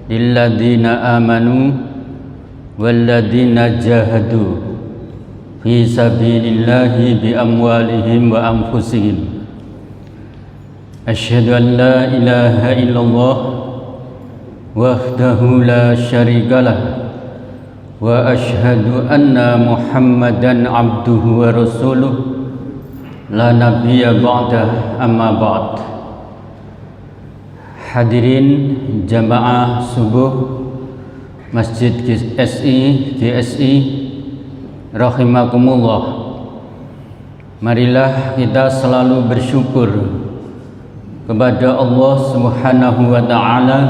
lilladzina amanu walladzina jahadu fi sabilillahi bi amwalihim wa anfusihim. Asyhadu an la ilaha illallah wahdahu la syarikalah wa asyhadu anna Muhammadan abduhu wa rasuluh la nabiyya ba'dah, amma ba'd. Hadirin jamaah subuh Masjid GSI rahimakumullah. Marilah kita selalu bersyukur kepada Allah Subhanahu wa taala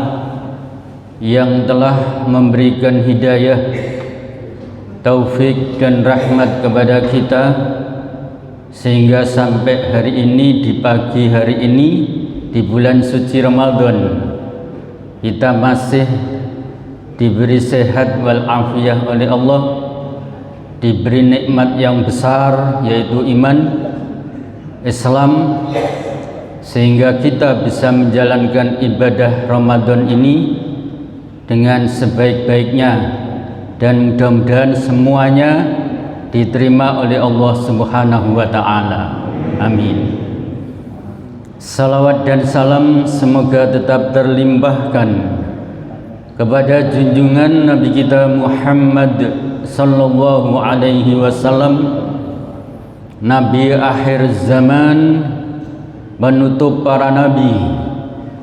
yang telah memberikan hidayah, taufik dan rahmat kepada kita sehingga sampai hari ini, di pagi hari ini, di bulan suci Ramadan, kita masih diberi sehat walafiat oleh Allah, diberi nikmat yang besar yaitu iman Islam, sehingga kita bisa menjalankan ibadah Ramadan ini dengan sebaik-baiknya, dan mudah-mudahan semuanya diterima oleh Allah Subhanahu wa taala. Amin. Salawat dan salam semoga tetap terlimpahkan kepada junjungan Nabi kita Muhammad sallallahu alaihi wasallam, Nabi akhir zaman, penutup para nabi,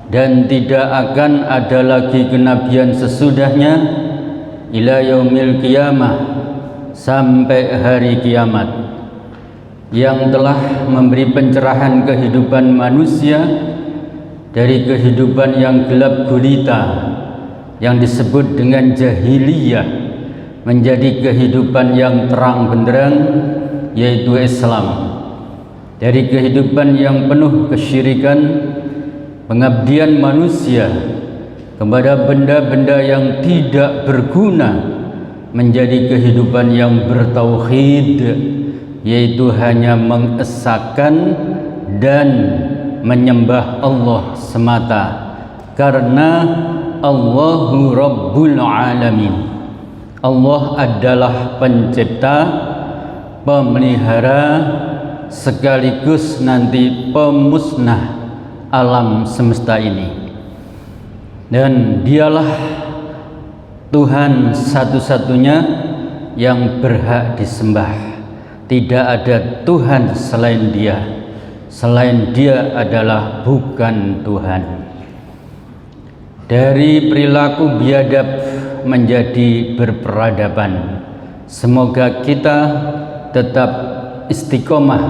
dan tidak akan ada lagi kenabian sesudahnya ila yaumil qiyamah, sampai hari kiamat, yang telah memberi pencerahan kehidupan manusia dari kehidupan yang gelap gulita yang disebut dengan jahiliyah menjadi kehidupan yang terang benderang yaitu Islam, dari kehidupan yang penuh kesyirikan, pengabdian manusia kepada benda-benda yang tidak berguna menjadi kehidupan yang bertauhid, yaitu hanya mengesahkan dan menyembah Allah semata, karena Allahu Rabbul Alamin. Allah adalah pencipta, pemelihara, sekaligus nanti pemusnah alam semesta ini, dan dialah Tuhan satu-satunya yang berhak disembah. Tidak ada Tuhan selain Dia. Selain Dia adalah bukan Tuhan. Dari perilaku biadab menjadi berperadaban. Semoga kita tetap istiqomah,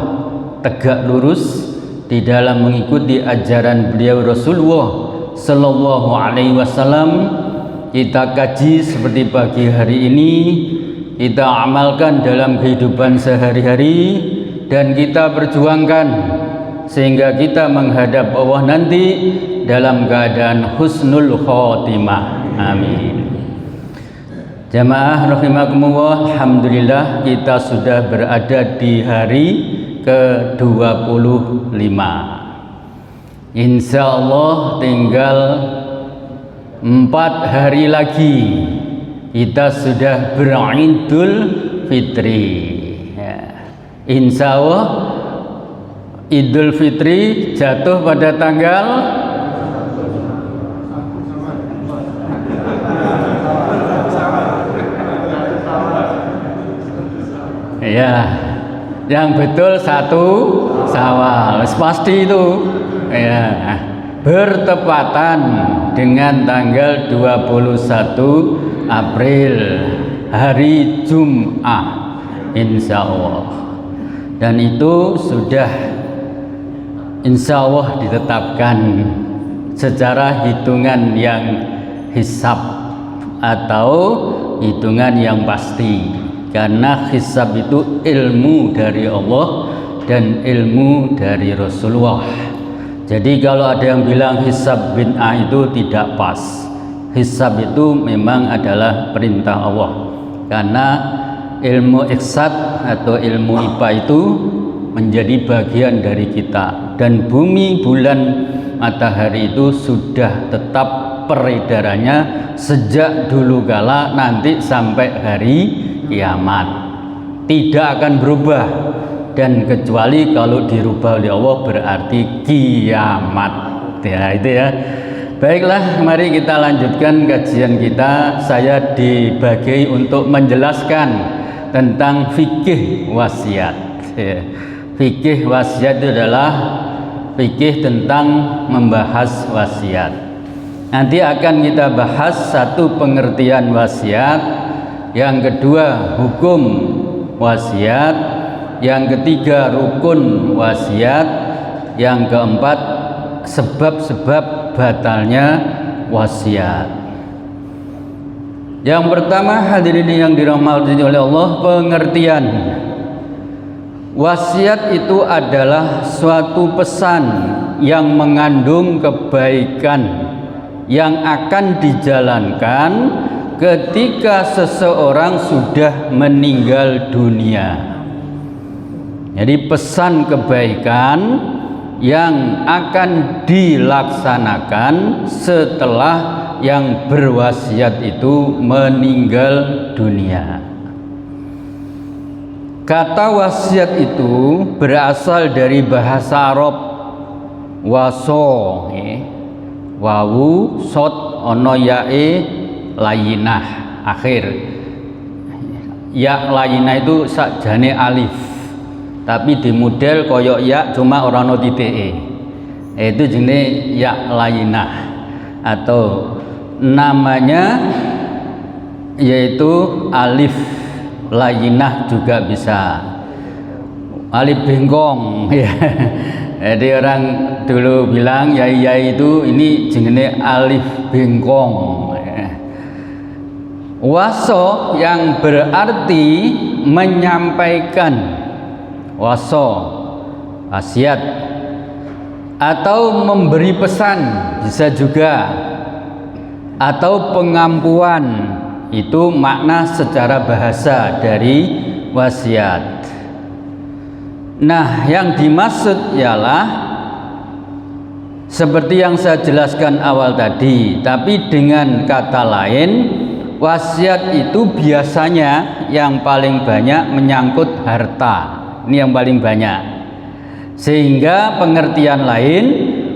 tegak lurus di dalam mengikuti ajaran beliau Rasulullah sallallahu alaihi wasallam. Kita kaji seperti pagi hari ini, kita amalkan dalam kehidupan sehari-hari, dan kita perjuangkan sehingga kita menghadap Allah nanti dalam keadaan husnul khotimah. Amin. Jamaah rahimakumullah, alhamdulillah kita sudah berada di hari ke-25. Insya Allah tinggal 4 hari lagi kita sudah beridul fitri ya. Insya Allah Idul Fitri jatuh pada tanggal ya, yang betul 1 Syawal, pasti itu ya, bertepatan dengan tanggal 21 April, hari Jum'ah insya Allah. Dan itu sudah insya Allah ditetapkan secara hitungan yang hisab atau hitungan yang pasti, karena hisab itu ilmu dari Allah dan ilmu dari Rasulullah. Jadi kalau ada yang bilang hisab bid'ah itu tidak pas. Hisab itu memang adalah perintah Allah, karena ilmu ihsab atau ilmu IPA itu menjadi bagian dari kita, dan bumi, bulan, matahari itu sudah tetap tetap peredarannya sejak dulu kala nanti sampai hari kiamat, tidak akan berubah, dan kecuali kalau dirubah oleh Allah berarti kiamat ya, itu ya. Baiklah, mari kita lanjutkan kajian kita. Saya dibagi untuk menjelaskan tentang fikih wasiat ya. Fikih wasiat itu adalah fikih tentang membahas wasiat. Nanti akan kita bahas satu pengertian wasiat, yang kedua hukum wasiat, yang ketiga rukun wasiat, yang keempat sebab-sebab batalnya wasiat. Yang pertama, hadirin yang dirahmati oleh Allah, pengertian wasiat itu adalah suatu pesan yang mengandung kebaikan yang akan dijalankan ketika seseorang sudah meninggal dunia. Jadi pesan kebaikan yang akan dilaksanakan setelah yang berwasiat itu meninggal dunia. Kata wasiat itu berasal dari bahasa Arab waso, wawu sot ono yae layinah akhir. Ya layinah itu sakjane alif, tapi di model koyok ya cuma orang no titik itu jenis ya layinah, atau namanya yaitu alif layinah juga bisa, alif bengkong ya. Jadi orang dulu bilang yai itu ini jenis alif bengkong ya. Waso yang berarti menyampaikan, waso wasiat, atau memberi pesan bisa juga, atau pengampuan, itu makna secara bahasa dari wasiat. Nah, yang dimaksud ialah seperti yang saya jelaskan awal tadi, tapi dengan kata lain, wasiat itu biasanya yang paling banyak menyangkut harta. Ini yang paling banyak. Sehingga pengertian lain,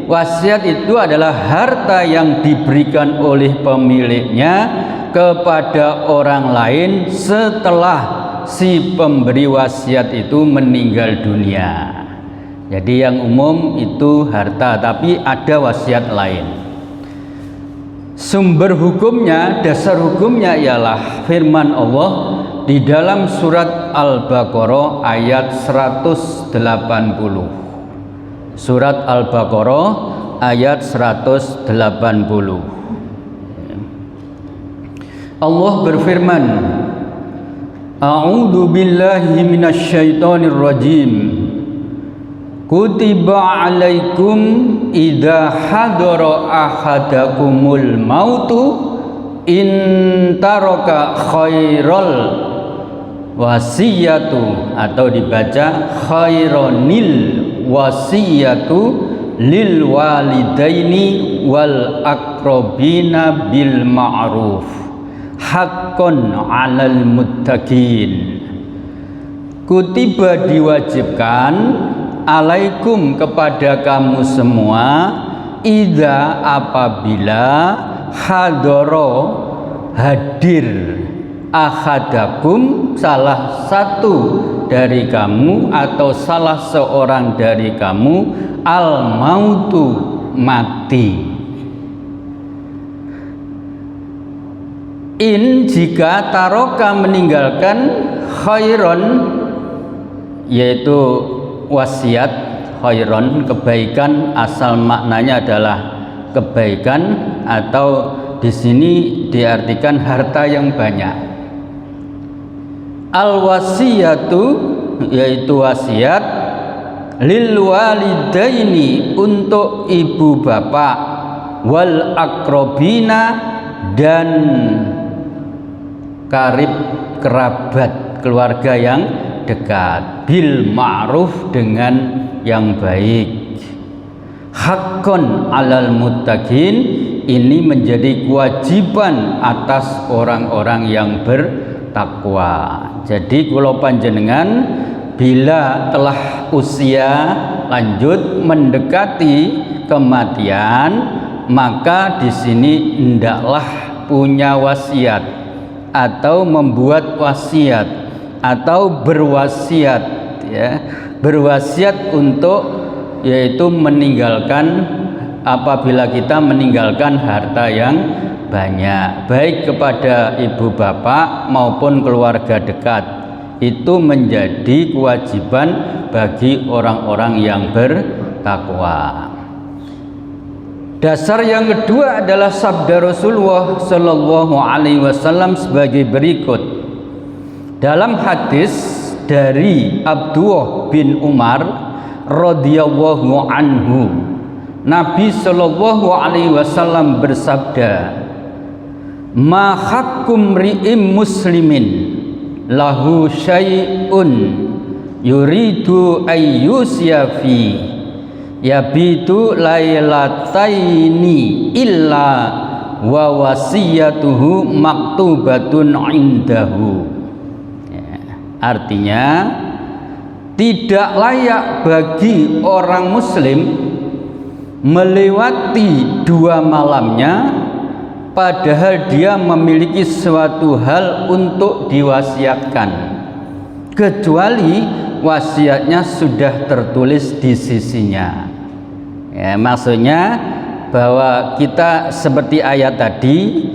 wasiat itu adalah harta yang diberikan oleh pemiliknya kepada orang lain setelah si pemberi wasiat itu meninggal dunia. Jadi yang umum itu harta, tapi ada wasiat lain. Sumber hukumnya, dasar hukumnya ialah firman Allah di dalam surat Al-Baqarah ayat 180. Surat Al-Baqarah ayat 180. Allah berfirman, A'udzu billahi minasyaitonir rajim. Kutiba 'alaikum idza hadara ahadakumul mautu in taraka khairal wasiyatu, atau dibaca khaironil wasiyatu lil walidaini wal aqrabina bil ma'ruf haqqan 'alal muttaqin. Kutiba diwajibkan, alaikum kepada kamu semua, idza apabila hadoro hadir, ahadakum salah satu dari kamu atau salah seorang dari kamu, al mautu mati. In jika taroka meninggalkan, khairon yaitu wasiat, khairon kebaikan, asal maknanya adalah kebaikan, atau di sini diartikan harta yang banyak. Al wasiyatu yaitu wasiat, lil walidaini untuk ibu bapak, wal akrobina dan karib kerabat keluarga yang dekat, bil ma'ruf dengan yang baik, haqqan alal muttaqin ini menjadi kewajiban atas orang-orang yang bertakwa. Jadi kula panjenengan bila telah usia lanjut mendekati kematian, maka di sini hendaklah punya wasiat atau membuat wasiat atau berwasiat, ya, berwasiat untuk yaitu meninggalkan, apabila kita meninggalkan harta yang banyak, baik kepada ibu bapak maupun keluarga dekat, itu menjadi kewajiban bagi orang-orang yang bertakwa. Dasar yang kedua adalah sabda Rasulullah Shallallahu Alaihi Wasallam sebagai berikut. Dalam hadis dari Abdullah bin Umar radhiyallahu anhu, Nabi Shallallahu Alaihi Wasallam bersabda, "Ma hakkum ri'im muslimin lahu syai'un yuridu ayyusyafi yabitu lailataini illa wa wasiyatuhu maktubatun indahu." Ya, artinya tidak layak bagi orang muslim melewati 2 malamnya padahal dia memiliki suatu hal untuk diwasiatkan, kecuali wasiatnya sudah tertulis di sisinya. Ya, maksudnya bahwa kita seperti ayat tadi,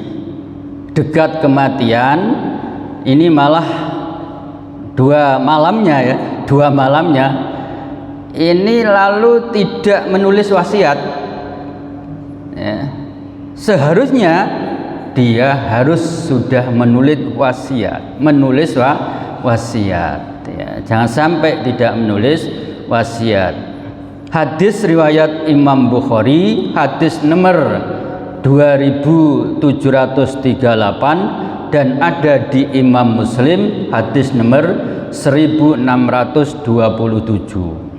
dekat kematian ini malah 2 malamnya, ya, 2 malamnya ini lalu tidak menulis wasiat, ya, seharusnya dia harus sudah menulis wasiat, ya, jangan sampai tidak menulis wasiat. Hadis riwayat Imam Bukhari, hadis nomor 2738, dan ada di Imam Muslim hadis nomor 1627.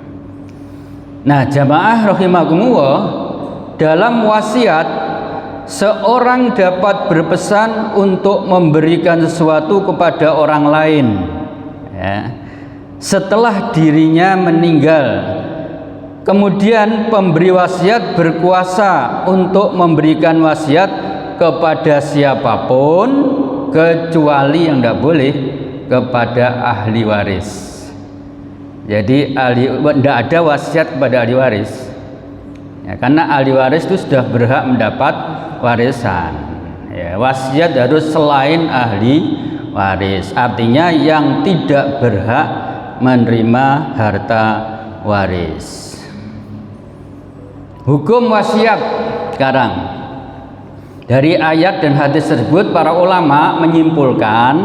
Nah, jamaah rahimakumullah, dalam wasiat seorang dapat berpesan untuk memberikan sesuatu kepada orang lain, ya, setelah dirinya meninggal. Kemudian pemberi wasiat berkuasa untuk memberikan wasiat kepada siapapun, kecuali yang tidak boleh kepada ahli waris. Jadi tidak ada wasiat kepada ahli waris, ya, karena ahli waris itu sudah berhak mendapat warisan. Ya, wasiat harus selain ahli waris, artinya yang tidak berhak menerima harta waris. Hukum wasiat sekarang, dari ayat dan hadis tersebut para ulama menyimpulkan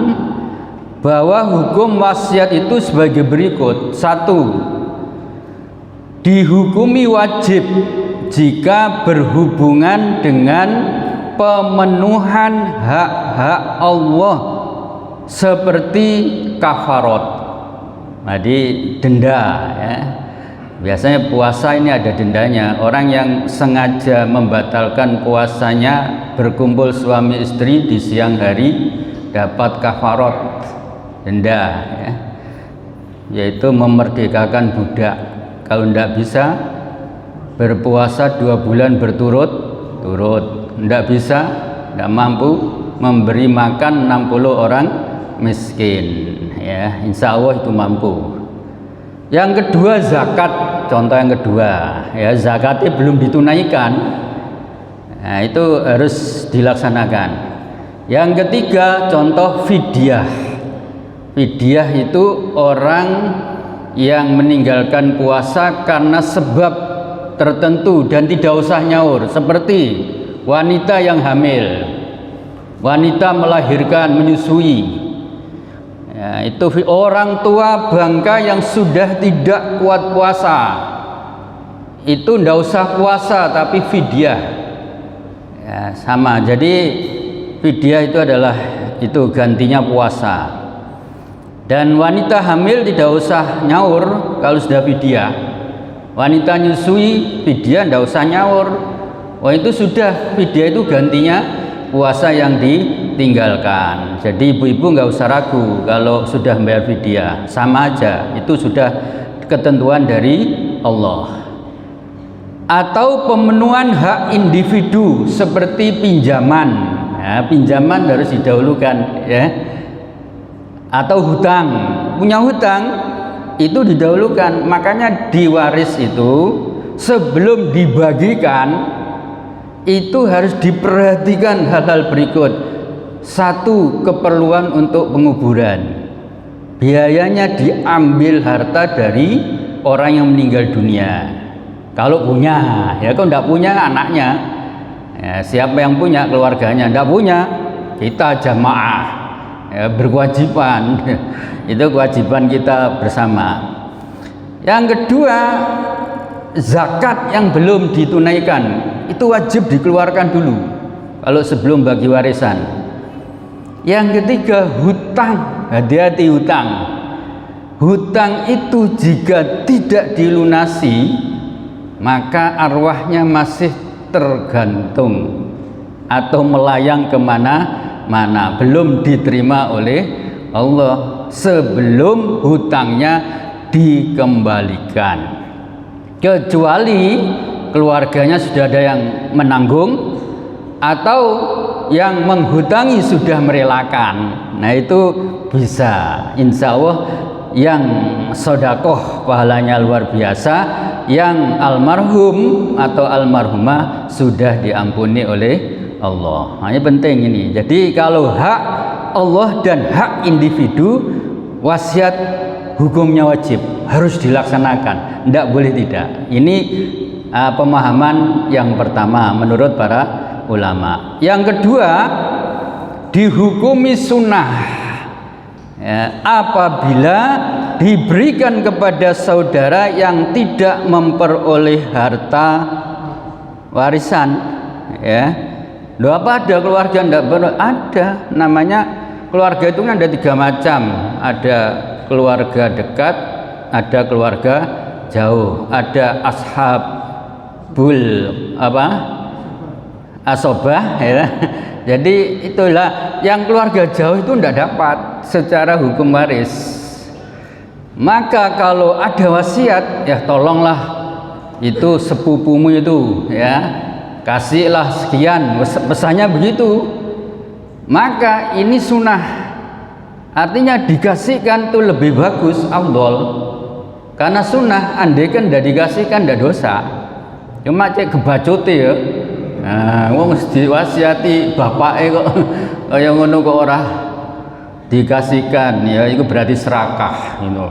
bahwa hukum wasiat itu sebagai berikut. 1. Dihukumi wajib jika berhubungan dengan pemenuhan hak-hak Allah seperti kafarat, jadi denda, ya. Biasanya puasa ini ada dendanya. Orang yang sengaja membatalkan puasanya, berkumpul suami istri di siang hari, dapat kafarat, denda, ya, yaitu memerdekakan budak. Kalau tidak bisa berpuasa 2 bulan berturut-turut, tidak bisa, tidak mampu, memberi makan 60 orang miskin, ya, insya Allah itu mampu. Yang kedua zakat, contoh yang kedua, ya, zakatnya belum ditunaikan, nah, itu harus dilaksanakan. Yang ketiga contoh fidyah. Fidyah itu orang yang meninggalkan puasa karena sebab tertentu dan tidak usah nyaur, seperti wanita yang hamil, wanita melahirkan, menyusui. Ya, itu orang tua bangka yang sudah tidak kuat puasa, itu tidak usah puasa tapi fidyah, ya, sama. Jadi fidyah itu adalah itu gantinya puasa. Dan wanita hamil tidak usah nyaur kalau sudah fidyah. Wanita nyusui fidyah tidak usah nyaur. Oh itu sudah fidyah itu gantinya puasa yang ditinggalkan. Jadi ibu-ibu nggak usah ragu kalau sudah bayar fidyah, sama aja, itu sudah ketentuan dari Allah. Atau pemenuhan hak individu seperti pinjaman, ya, pinjaman harus didahulukan, ya. Atau hutang, punya hutang itu didahulukan. Makanya di waris itu sebelum dibagikan itu harus diperhatikan hal-hal berikut. Satu, keperluan untuk penguburan, biayanya diambil harta dari orang yang meninggal dunia kalau punya, ya kalau tidak punya anaknya, ya, siapa yang punya keluarganya, tidak punya kita jamaah, ya, berkewajiban itu kewajiban kita bersama. Yang kedua, zakat yang belum ditunaikan itu wajib dikeluarkan dulu kalau sebelum bagi warisan. Yang ketiga, hutang, hati-hati hutang. Hutang itu jika tidak dilunasi maka arwahnya masih tergantung atau melayang kemana-mana, belum diterima oleh Allah sebelum hutangnya dikembalikan, kecuali keluarganya sudah ada yang menanggung atau yang menghutangi sudah merelakan. Nah itu bisa, insya Allah yang sodakoh pahalanya luar biasa, yang almarhum atau almarhumah sudah diampuni oleh Allah. Nah, ini penting ini. Jadi kalau hak Allah dan hak individu, wasiat hukumnya wajib, harus dilaksanakan, tidak boleh tidak. Ini pemahaman yang pertama menurut para ulama. Yang kedua, dihukumi sunnah, ya, apabila diberikan kepada saudara yang tidak memperoleh harta warisan, ya. Loh, apa ada keluarga tidak ada? Namanya keluarga itu kan ada 3 macam, ada keluarga dekat, ada keluarga jauh, ada ashabul asobah, ya. Jadi itulah yang keluarga jauh itu tidak dapat secara hukum waris. Maka kalau ada wasiat, ya tolonglah itu sepupumu itu, ya kasihlah sekian, pesannya begitu. Maka ini sunnah, artinya dikasihkan tuh lebih bagus, afdol. Karena sunnah, andai kan tidak dikasihkan tidak dosa, cuma cek kebacote ya. Nah, wong diwasiati bapake kok kaya ngono kok ora dikasihkan, ya itu berarti serakah, you know.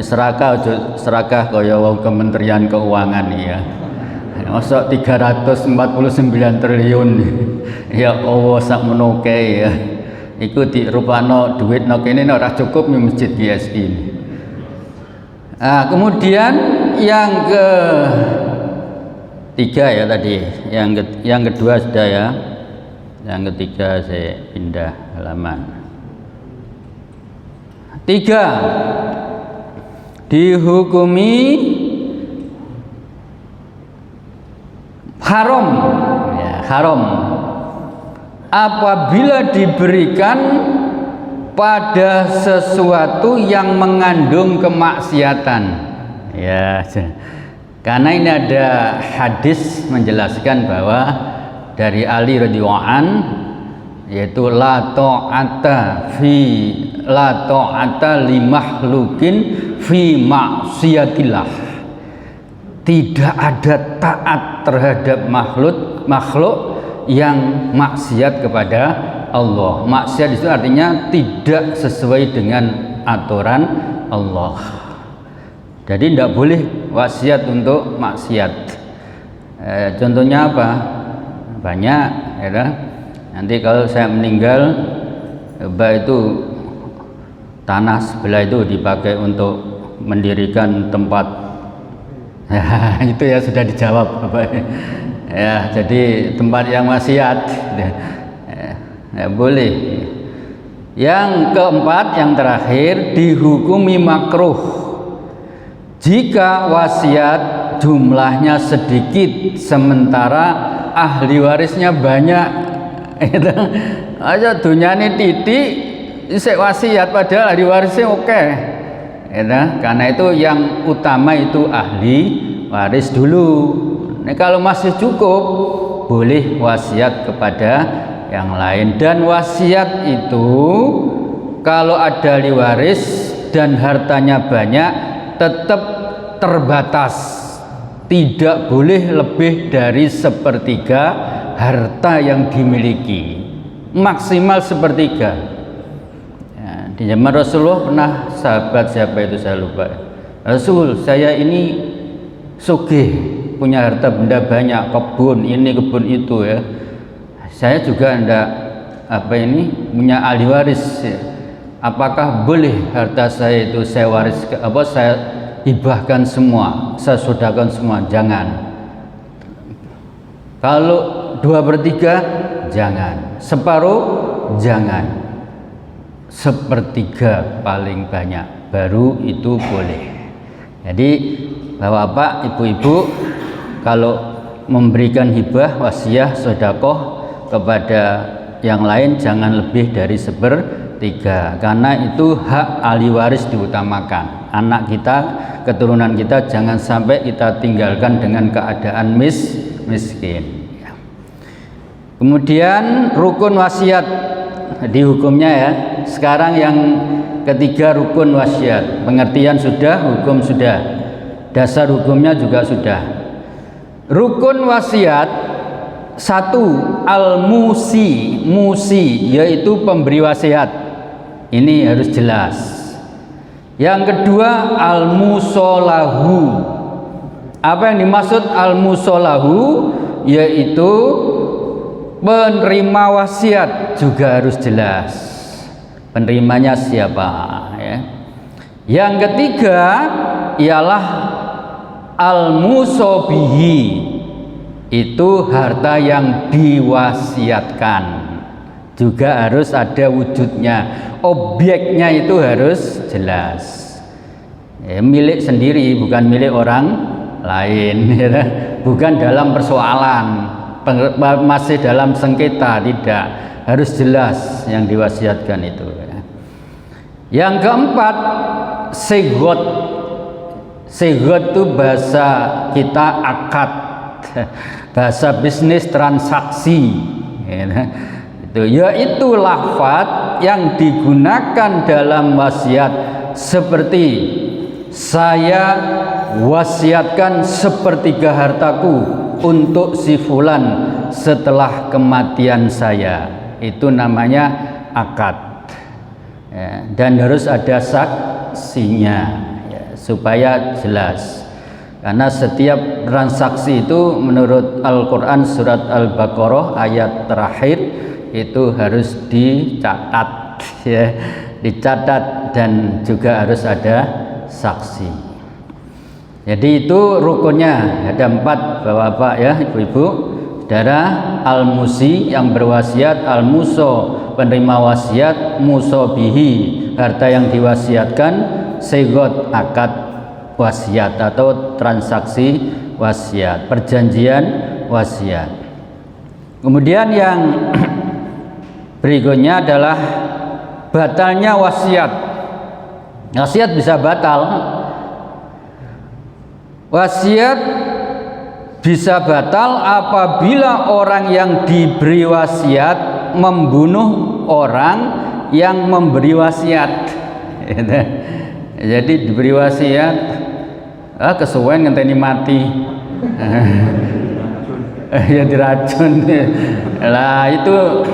Serakah kaya wong Kementerian Keuangan, ya. Masa 349 triliun, ya Allah sak menoke, ya. Iku dirupano duit no kene ora cukup di masjid GSI. Nah, kemudian yang ketiga ya tadi, yang kedua sudah ya, yang ketiga saya pindah halaman. 3, dihukumi haram, ya, haram apabila diberikan pada sesuatu yang mengandung kemaksiatan, ya. Karena ini ada hadis menjelaskan bahwa dari Ali radhiyallahu an, yaitu la ta'ata li makhlukin fi maksiatillah. Tidak ada taat terhadap makhluk yang maksiat kepada Allah. Maksiat itu artinya tidak sesuai dengan aturan Allah. Jadi tidak boleh wasiat untuk maksiat. Contohnya apa? Banyak, ya. Nanti kalau saya meninggal, itu tanah sebelah itu dipakai untuk mendirikan tempat. Itu ya sudah dijawab, Bapak. Ya, jadi tempat yang maksiat, ya, boleh. Yang keempat, yang terakhir, dihukumi makruh jika wasiat jumlahnya sedikit sementara ahli warisnya banyak. Itu aja dunyane titik isek wasiat padahal ahli warisnya oke. Karena itu yang utama itu ahli waris dulu. Nah, kalau masih cukup boleh wasiat kepada yang lain. Dan wasiat itu kalau ada ahli waris dan hartanya banyak tetap terbatas, tidak boleh lebih dari sepertiga harta yang dimiliki, maksimal sepertiga. Ya, di zaman Rasulullah pernah sahabat siapa itu saya lupa, Rasul saya ini sugih, punya harta benda banyak, kebun ini kebun itu ya, saya juga ndak punya ahli waris ya. Apakah boleh harta saya itu saya waris saya hibahkan semua, saya sedekahkan semua? Jangan. Kalau 2/3 jangan, separuh jangan, sepertiga paling banyak baru itu boleh. Jadi bapak-bapak, ibu-ibu, kalau memberikan hibah, wasiah, sedekah kepada yang lain jangan lebih dari sepertiga, karena itu hak ahli waris diutamakan. Anak kita, keturunan kita jangan sampai kita tinggalkan dengan keadaan miskin. Kemudian rukun wasiat di hukumnya ya. Sekarang yang ketiga, rukun wasiat. Pengertian sudah, hukum sudah, dasar hukumnya juga sudah. Rukun wasiat satu, al-musi, yaitu pemberi wasiat. Ini harus jelas. Yang kedua, al-musolahu. Apa yang dimaksud al-musolahu? Yaitu penerima wasiat juga harus jelas. Penerimanya siapa ya. Yang ketiga ialah al-musobihi, itu harta yang diwasiatkan juga harus ada wujudnya, objeknya itu harus jelas ya, milik sendiri bukan milik orang lain ya. Bukan dalam persoalan, masih dalam sengketa, tidak, harus jelas yang diwasiatkan itu ya. Yang keempat, segot itu bahasa kita akad, bahasa bisnis transaksi ya. Itu yaitu lafaz yang digunakan dalam wasiat, seperti saya wasiatkan sepertiga hartaku untuk si fulan setelah kematian saya. Itu namanya akad ya, dan harus ada saksinya ya, supaya jelas. Karena setiap transaksi itu menurut Al-Quran surat Al-Baqarah ayat terakhir itu harus dicatat ya, dicatat dan juga harus ada saksi. Jadi itu rukunnya ada 4 bapak-bapak ya, ibu-ibu, saudara. Al-musi yang berwasiat, al-muso penerima wasiat, musobihi harta yang diwasiatkan, segot akad wasiat atau transaksi wasiat, perjanjian wasiat. Kemudian yang berikutnya adalah batalnya wasiat. Wasiat bisa batal. Wasiat bisa batal apabila orang yang diberi wasiat membunuh orang yang memberi wasiat. Jadi diberi wasiat, kesuwen ngenteni mati. Ya diracun. Lah itu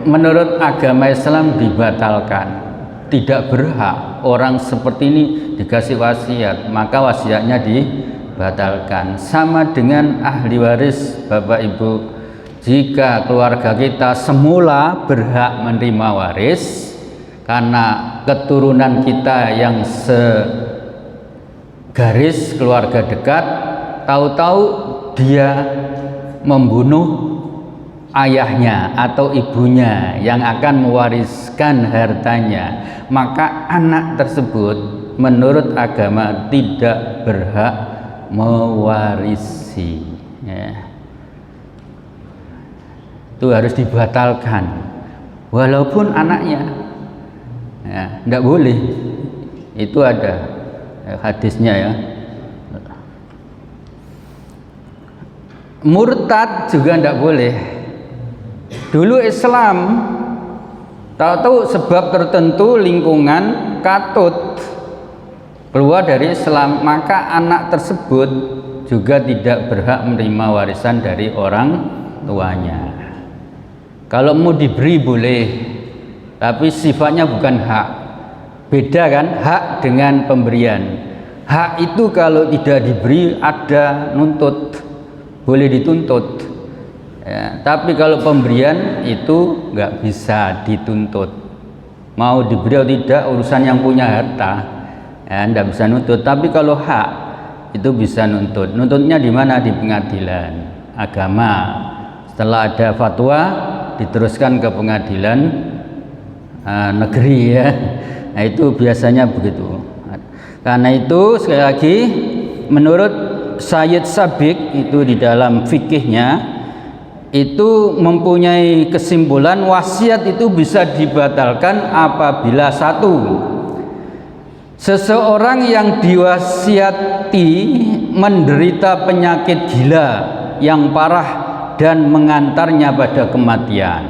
menurut agama Islam dibatalkan. Tidak berhak orang seperti ini dikasih wasiat, maka wasiatnya dibatalkan. Sama dengan ahli waris, Bapak Ibu, jika keluarga kita semula berhak menerima waris karena keturunan kita yang segaris keluarga dekat, tahu-tahu dia membunuh ayahnya atau ibunya yang akan mewariskan hartanya, maka anak tersebut menurut agama tidak berhak mewarisi, ya. Itu harus dibatalkan walaupun anaknya, ya, tidak boleh. Itu ada hadisnya, ya. Murtad juga tidak boleh. Dulu Islam tahu sebab tertentu lingkungan katut keluar dari Islam, maka anak tersebut juga tidak berhak menerima warisan dari orang tuanya. Kalau mau diberi boleh, tapi sifatnya bukan hak. Beda kan hak dengan pemberian. Hak itu kalau tidak diberi ada nuntut, boleh dituntut, ya. Tapi kalau pemberian itu nggak bisa dituntut. Mau diberi atau tidak urusan yang punya harta, ya, nggak bisa nuntut. Tapi kalau hak itu bisa nuntut. Nuntutnya di mana? Di pengadilan agama. Setelah ada fatwa diteruskan ke pengadilan negeri, ya. Nah, itu biasanya begitu. Karena itu sekali lagi menurut Sayyid Sabiq itu di dalam fikihnya itu mempunyai kesimpulan wasiat itu bisa dibatalkan apabila satu, seseorang yang diwasiati menderita penyakit gila yang parah dan mengantarnya pada kematian.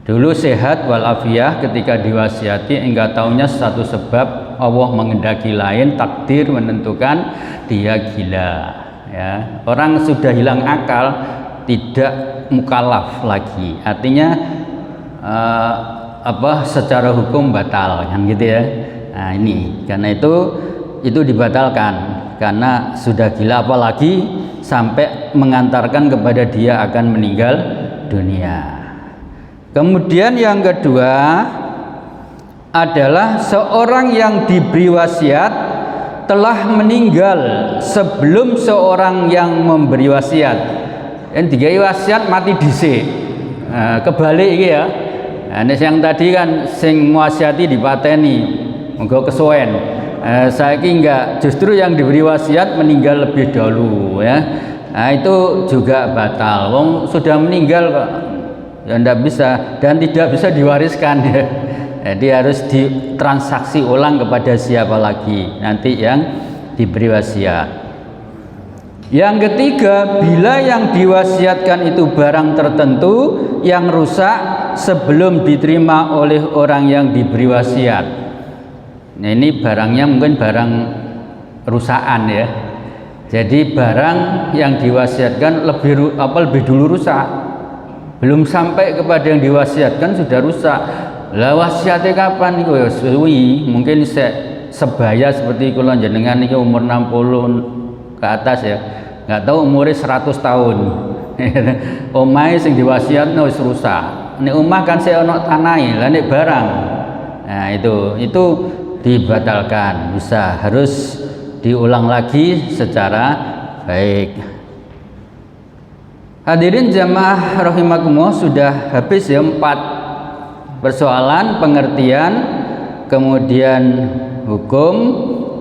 Dulu sehat walafiat, ketika diwasiati enggak taunya satu sebab Allah mengendaki lain, takdir menentukan dia gila, ya. Orang sudah hilang akal, tidak mukallaf lagi, artinya secara hukum batal kan gitu, ya. Nah, ini karena itu dibatalkan karena sudah gila, apalagi sampai mengantarkan kepada dia akan meninggal dunia. Kemudian yang kedua adalah seorang yang diberi wasiat telah meninggal sebelum seorang yang memberi wasiat. Yang digawe wasiat mati dhisik. Kebalik iki, ya. Nah, yang tadi kan sing wasiati dipateni, monggo kesuwen. Saiki enggak, justru yang diberi wasiat meninggal lebih dahulu, ya. Nah, itu juga batal. Wong sudah meninggal kok, ya enggak bisa dan tidak bisa diwariskan, ya. Jadi harus ditransaksi ulang kepada siapa lagi nanti yang diberi wasiat. Yang ketiga, bila yang diwasiatkan itu barang tertentu yang rusak sebelum diterima oleh orang yang diberi wasiat. Nah, ini barangnya mungkin barang rusakan, ya. Jadi barang yang diwasiatkan lebih dulu rusak. Belum sampai kepada yang diwasiatkan sudah rusak. Lah wasiatnya kapan niku? Ya suwi, mungkin sebaya seperti kula jenengan niki umur 60 ke atas, ya. Enggak tahu umurnya 100 tahun. Omahe sing diwasiatno wis rusak. Nek omah kan sik ana tanahe, lah nek barang. Nah, itu dibatalkan, harus diulang lagi secara baik. Hadirin jamaah rahimakumullah, sudah habis, ya, 4 persoalan: pengertian, kemudian hukum,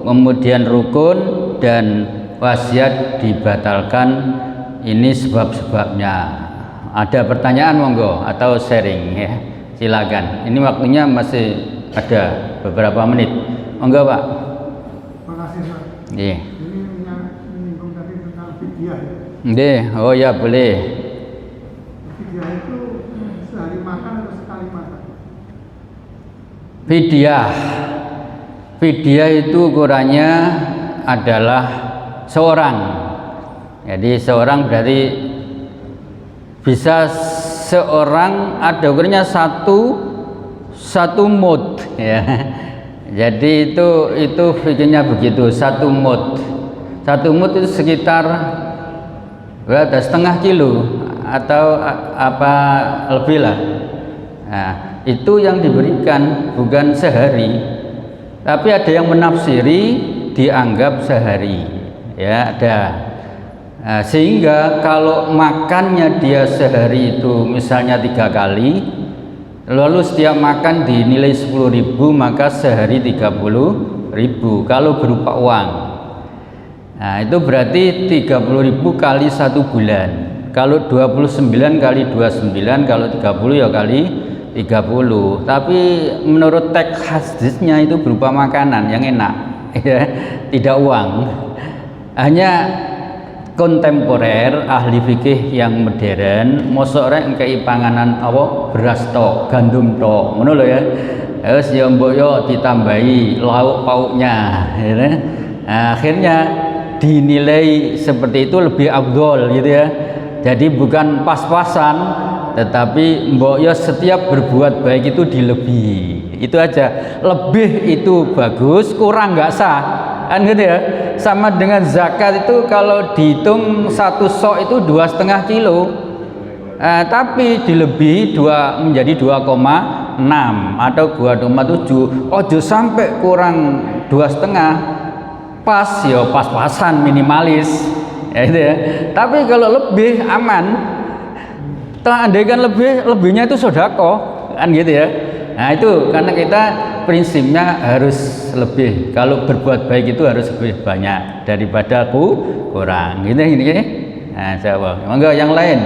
kemudian rukun, dan wasiat dibatalkan. Ini sebab-sebabnya. Ada pertanyaan monggo atau sharing, ya, silakan. Ini waktunya masih ada beberapa menit. Monggo, Pak. Terima kasih, Pak. Iya. Ini menyinggung tadi tentang fidyah. Nggih, oh ya boleh. Fidyah itu sehari makan atau sekali makan? Fidyah itu ukurannya adalah seorang. Jadi seorang berarti bisa seorang, ada ukurannya satu mud, ya. Jadi itu fikirnya begitu, satu mud. Satu mud itu sekitar berapa? Setengah kilo atau apa lebih lah. Nah, itu yang diberikan, bukan sehari. Tapi ada yang menafsiri dianggap sehari, ya, ada. Nah, sehingga kalau makannya dia sehari itu misalnya 3 kali, lalu setiap makan dinilai 10.000, maka sehari 30.000 kalau berupa uang. Nah, itu berarti 30.000 kali 1 bulan. Kalau 29 kali 29, kalau 30 ya kali 30. Tapi menurut teks hadisnya itu berupa makanan yang enak, ya, tidak uang. Hanya kontemporer ahli fikih yang modern mosok rek ngkei panganan apa beras tok, gandum tok, ngono lho ya. Terus ya mbok yo ditambahi lauk pauknya, ya. Nah, akhirnya dinilai seperti itu lebih afdol gitu ya. Jadi bukan pas-pasan, tetapi mbok yo setiap berbuat baik itu dilebihi. Itu aja. Lebih itu bagus, kurang nggak sah. Kan gitu ya. Sama dengan zakat itu kalau dihitung 1 sok itu 2,5 kilo. Tapi dilebihi menjadi 2,6 atau 2,7. Ojo sampai kurang 2,5. Pas ya pas-pasan minimalis ya itu ya. Tapi kalau lebih aman, andaikan lebihnya itu sedekah kan gitu ya. Nah itu karena kita prinsipnya harus lebih, kalau berbuat baik itu harus lebih banyak daripada kurang gitu ini. Nah coba monggo yang lain.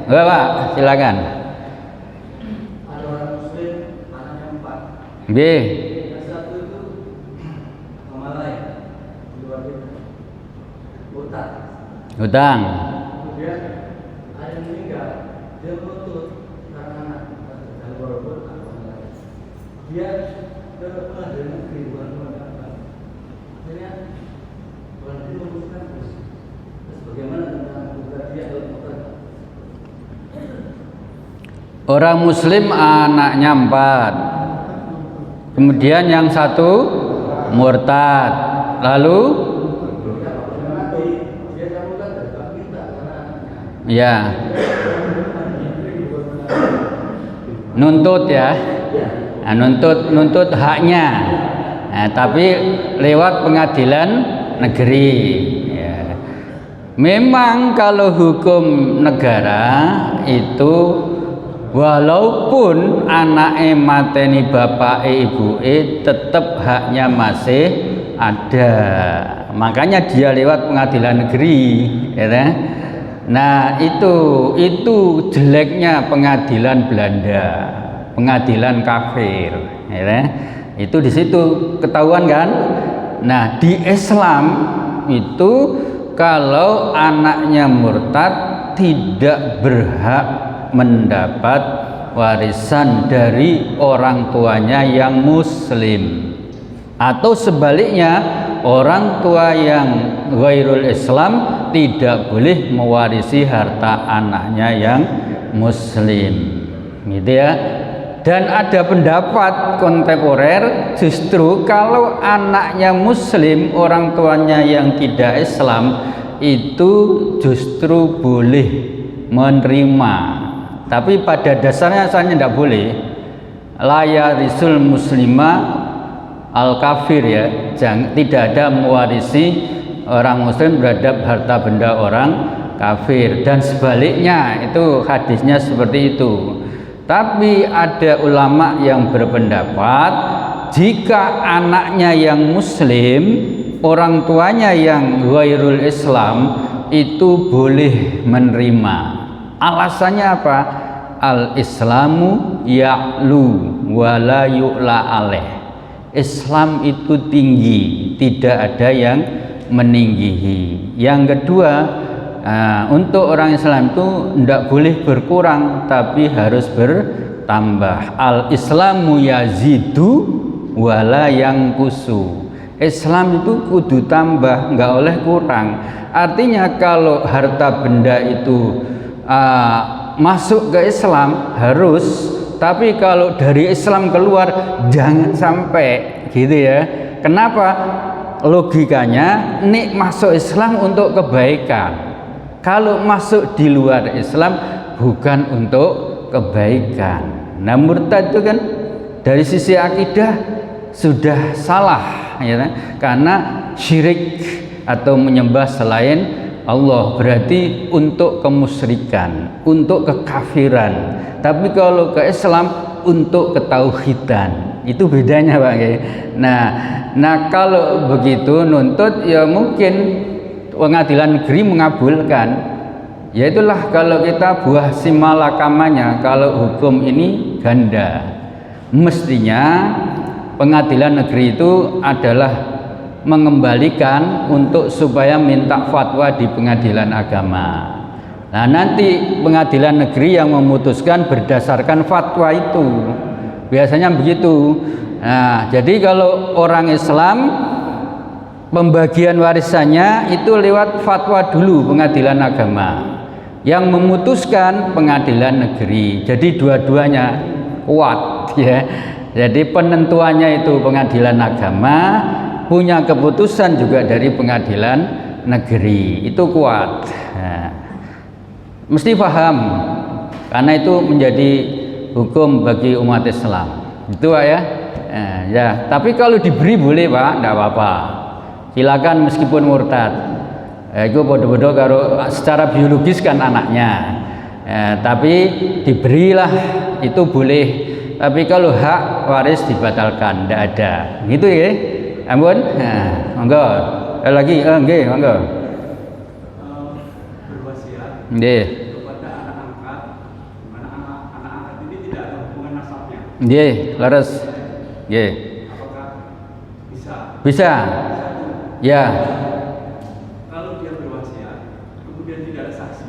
Enggak Pak, silakan. Ada orang muslim anaknya 4. B. Hutang. Kemudian ada yang meninggal, dia menuntut karena anak dan walaupun dia ke pengadilan negeri bukan pengadilan. Akhirnya pengadilan memutuskan terus bagaimana tentang dia dalam motor. Orang muslim anaknya 4. Kemudian yang 1 murtad. Lalu ya nuntut ya, nah, nuntut haknya, nah, tapi lewat pengadilan negeri ya. Memang kalau hukum negara itu walaupun anaknya mateni bapak ibuke tetap haknya masih ada, makanya dia lewat pengadilan negeri ya. Nah itu jeleknya pengadilan Belanda, pengadilan kafir, ya. Itu di situ ketahuan kan. Nah di Islam itu kalau anaknya murtad tidak berhak mendapat warisan dari orang tuanya yang muslim, atau sebaliknya orang tua yang ghairul Islam tidak boleh mewarisi harta anaknya yang muslim gitu ya. Dan ada pendapat kontemporer justru kalau anaknya muslim orang tuanya yang tidak Islam itu justru boleh menerima, tapi pada dasarnya asalnya tidak boleh. La yarisul muslimah al kafir ya, tidak ada mewarisi orang muslim terhadap harta benda orang kafir, dan sebaliknya itu hadisnya seperti itu. Tapi ada ulama yang berpendapat jika anaknya yang muslim orang tuanya yang ghairul Islam itu boleh menerima. Alasannya apa? Al Islamu ya'lu wa la yu'la alaih. Islam itu tinggi, tidak ada yang meninggihi. Yang kedua, untuk orang Islam itu tidak boleh berkurang tapi harus bertambah. Al Islamu yazidu wala yanqusu. Islam itu kudu tambah, nggak oleh kurang. Artinya kalau harta benda itu masuk ke Islam harus, tapi kalau dari Islam keluar jangan sampai gitu ya. Kenapa? Logikanya nih masuk Islam untuk kebaikan, kalau masuk di luar Islam bukan untuk kebaikan. Nah murtad itu kan dari sisi akidah sudah salah ya, karena syirik atau menyembah selain Allah, berarti untuk kemusyrikan, untuk kekafiran. Tapi kalau ke Islam untuk ketauhidan, itu bedanya Pak. Nah kalau begitu nuntut ya mungkin pengadilan negeri mengabulkan. Ya itulah kalau kita buah simalakamanya, kalau hukum ini ganda. Mestinya pengadilan negeri itu adalah mengembalikan untuk supaya minta fatwa di pengadilan agama. Nah, nanti pengadilan negeri yang memutuskan berdasarkan fatwa itu. Biasanya begitu. Nah, jadi kalau orang Islam pembagian warisannya itu lewat fatwa dulu pengadilan agama. Yang memutuskan pengadilan negeri. Jadi dua-duanya kuat ya. Jadi penentuannya itu pengadilan agama, punya keputusan juga dari pengadilan negeri. Itu kuat. Nah, mesti paham karena itu menjadi hukum bagi umat Islam. Itu Pak ya. Nah, ya, tapi kalau diberi boleh Pak, enggak apa-apa. Silakan meskipun murtad. Itu bodoh-bodoh kalau secara biologis kan anaknya. Tapi diberilah itu boleh. Tapi kalau hak waris dibatalkan, tidak ada. Gitu ya. Ampun. Nah, monggo. Lagi nggih, monggo. Berwasiat Nggih. kepada anak angkat, di mana anak angkat ini tidak ada hubungan nasabnya. Nggih, leres. Nggih. Apakah bisa? Bisa. Ya. Kalau dia berwasiat, kemudian tidak ada saksi,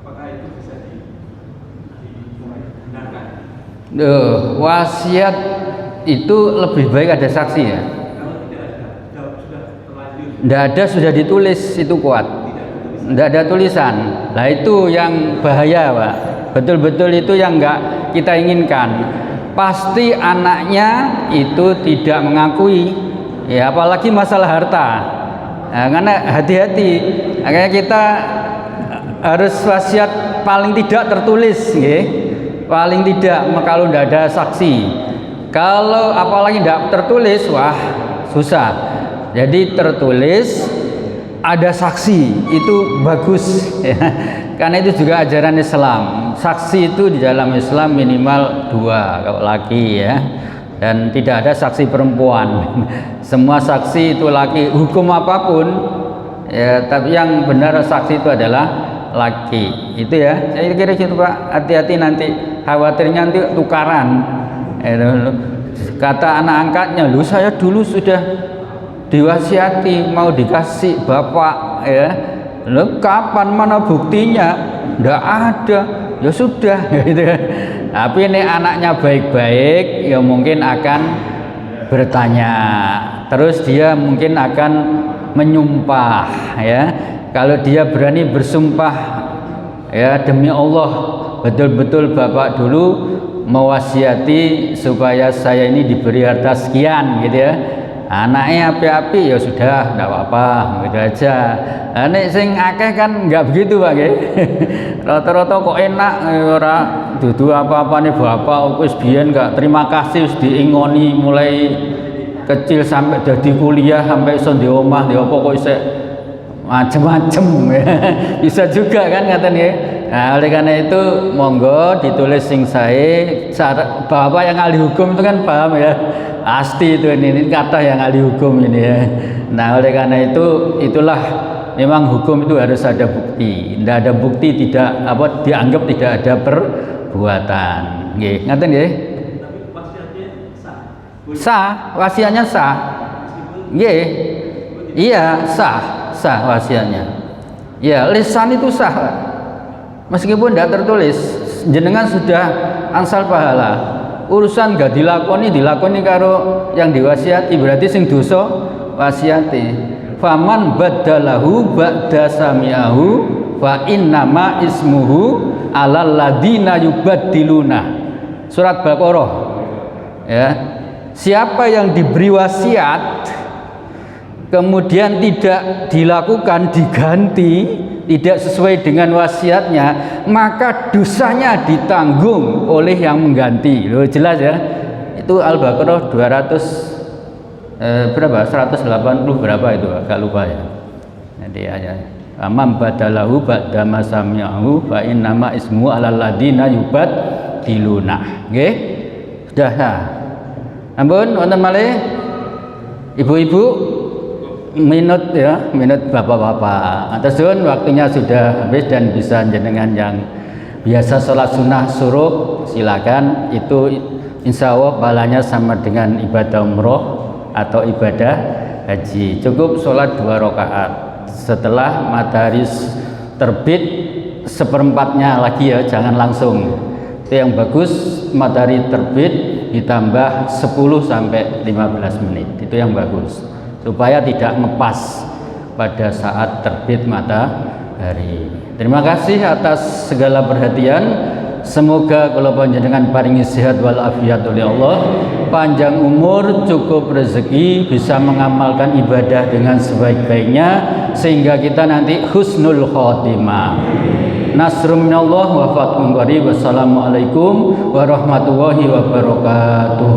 apakah itu bisa dibenarkan? Wasiat itu lebih baik ada saksi ya. Kalau tidak ada, sudah terlanjur. Tidak ada, sudah ditulis, itu kuat. Tidak ada tulisan. Nah itu yang bahaya Pak. Betul-betul itu yang enggak kita inginkan. Pasti anaknya itu tidak mengakui. Ya apalagi masalah harta. Nah, karena hati-hati. Makanya kita harus wasiat paling tidak tertulis, nggih. Paling tidak kalau tidak ada saksi. Kalau apalagi tidak tertulis, wah susah. Jadi tertulis ada saksi itu bagus ya. Karena itu juga ajaran Islam. Saksi itu di dalam Islam minimal 2 kalau laki ya. Dan tidak ada saksi perempuan. Semua saksi itu laki, hukum apapun ya, tapi yang benar saksi itu adalah laki. Itu ya. Saya kira gitu Pak. Hati-hati nanti, khawatirnya nanti tukaran. Kata anak angkatnya, lu saya dulu sudah diwasiati mau dikasih bapak ya. Lu kapan, mana buktinya? Nggak ada. Ya sudah gitu. Tapi ini anaknya baik-baik, ya mungkin akan bertanya. Terus dia mungkin akan menyumpah ya. Kalau dia berani bersumpah ya demi Allah, betul-betul bapak dulu mewasiati supaya saya ini diberi harta sekian gitu ya. Anaknya api-api ya sudah, enggak apa-apa, gitu aja. Nek sing akeh kan enggak begitu Pak nggih. Rata-rata kok enak ora dudu apa-apane bapak wis biyen enggak terima kasih wis diingoni mulai kecil sampai jadi kuliah sampai iso ndek omah ndek apa kok isih macem-macem. Bisa juga kan ngaten nggih. Nah, oleh karena itu monggo ditulis sing sae. Bapak yang ahli hukum itu kan paham ya. Pasti itu ini kata yang ahli hukum ini ya. Nah, oleh karena itu itulah memang hukum itu harus ada bukti. Tidak ada bukti tidak apa dianggap tidak ada perbuatan. Nggih, ngaten nggih. Tapi wasiatnya sah. Sah, wasiatnya sah. Nggih. Iya, sah wasiatnya. Ya, lisan itu sah. Meskipun tidak tertulis, jenengan sudah angsal pahala. Urusan gak dilakoni karo yang diwasiati, berarti sing dosa wasiati. Faman badalahu ba'da sami'ahu fa innama ismuhu alal ladina yubaddiluna. Surat Baqarah. Ya. Siapa yang diberi wasiat kemudian tidak dilakukan, diganti, tidak sesuai dengan wasiatnya, maka dosanya ditanggung oleh yang mengganti. Loh, jelas ya. Itu Al-Baqarah 200 berapa? 180 berapa itu? Agak lupa ya. Jadi ya. Amam badalahu ba'da masami'ahu fa innama ismu 'alal ladina yubaddiluna. Nggih. Sudah. Ampun wonten malih. Ibu-ibu minut ya, minut bapak-bapak. Atas waktunya sudah habis dan bisa jenengan yang biasa sholat sunnah suruh silakan. Itu insya Allah pahalanya sama dengan ibadah umroh atau ibadah haji. Cukup sholat 2 rakaat setelah matahari terbit seperempatnya lagi ya, jangan langsung. Itu yang bagus, matahari terbit ditambah 10 sampai 15 menit. Itu yang bagus, supaya tidak ngepas pada saat terbit matahari. Terima kasih atas segala perhatian. Semoga kalau panjenengan paringi sehat wal afiat oleh Allah, panjang umur, cukup rezeki, bisa mengamalkan ibadah dengan sebaik-baiknya sehingga kita nanti husnul khotimah. Nasrun minallah wa fathun qarib. Wassalamualaikum warahmatullahi wabarakatuh.